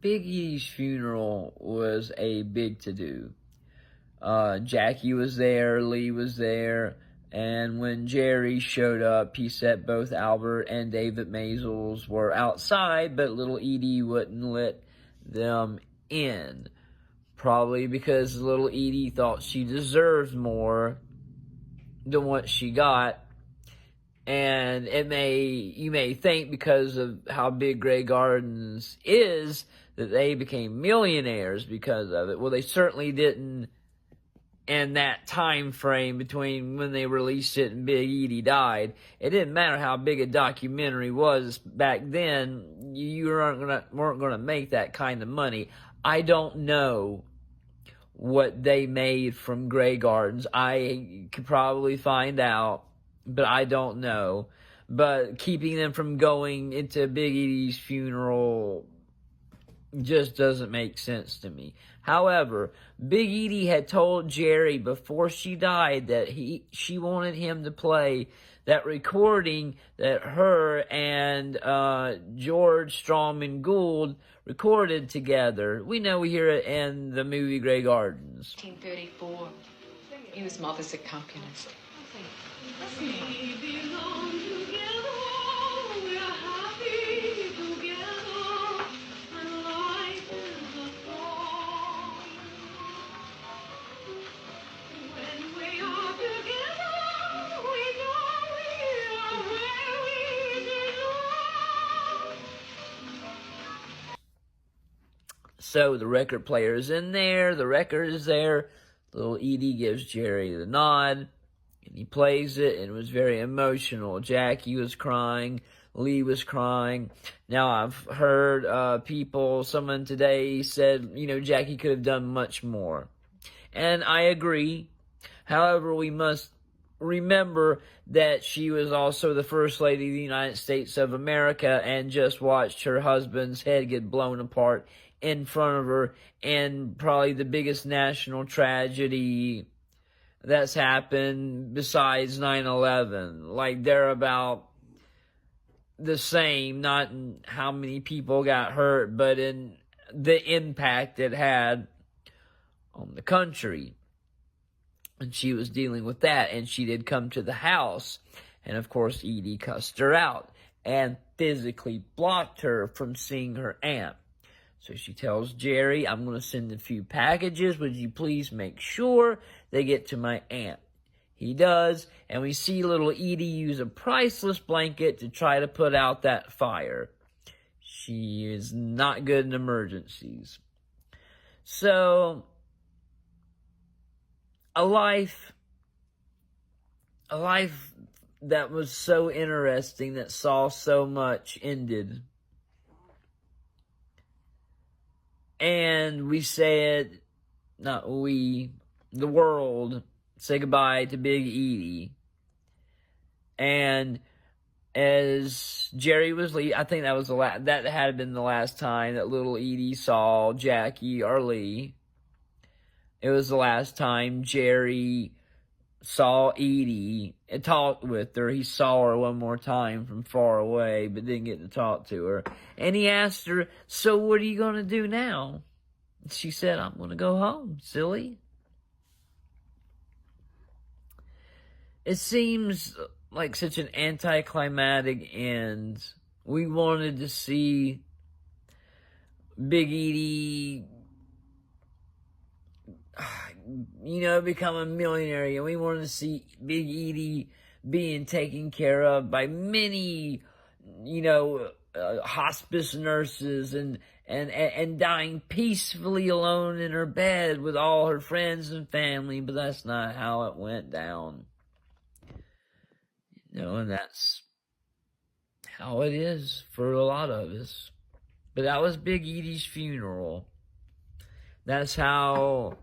Big Edie's funeral was a big to-do. Jackie was there, Lee was there, and when Jerry showed up, he said both Albert and David Maisels were outside, but little Edie wouldn't let them in. Probably because little Edie thought she deserved more than what she got. And you may think because of how big Grey Gardens is, that they became millionaires because of it. Well, they certainly didn't in that time frame between when they released it and Big Edie died. It didn't matter how big a documentary was back then. You weren't gonna make that kind of money. I don't know what they made from Grey Gardens. I could probably find out, but I don't know. But keeping them from going into Big Edie's funeral just doesn't make sense to me. However, Big Edie had told Jerry before she died that she wanted him to play that recording that her and George Strawman Gould recorded together. We know we hear it in the movie Grey Gardens. 1934. He was mother's accompanist. We belong together, we are happy together, and life is a song. When we are together, we know we are where we belong. So the record player is in there, the record is there, little Edie gives Jerry the nod. And he plays it, and it was very emotional. Jackie was crying. Lee was crying. Now, I've heard someone today said, Jackie could have done much more. And I agree. However, we must remember that she was also the First Lady of the United States of America and just watched her husband's head get blown apart in front of her, and probably the biggest national tragedy that's happened besides 9/11. Like, they're about the same, not in how many people got hurt, but in the impact it had on the country. And she was dealing with that, and she did come to the house. And, of course, Edie cussed her out and physically blocked her from seeing her aunt. So she tells Jerry, I'm going to send a few packages. Would you please make sure they get to my aunt? He does, and we see little Edie use a priceless blanket to try to put out that fire. She is not good in emergencies. So, a life that was so interesting, that saw so much, ended. And we said, the world, say goodbye to Big Edie. And as Jerry was leaving, I think that had been the last time that little Edie saw Jackie or Lee. It was the last time Jerry saw Edie and talked with her. He saw her one more time from far away, but didn't get to talk to her. And he asked her, so what are you going to do now? She said, I'm going to go home, silly. It seems like such an anticlimactic end. We wanted to see Big Edie, become a millionaire. And we wanted to see Big Edie being taken care of by many, hospice nurses and dying peacefully alone in her bed with all her friends and family. But that's not how it went down. And that's how it is for a lot of us. But that was Big Edie's funeral. That's how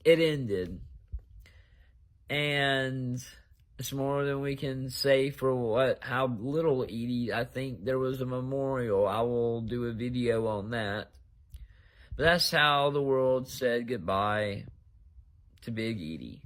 it ended. And it's more than we can say for how little Edie. I think there was a memorial. I will do a video on that. But that's how the world said goodbye to Big Edie.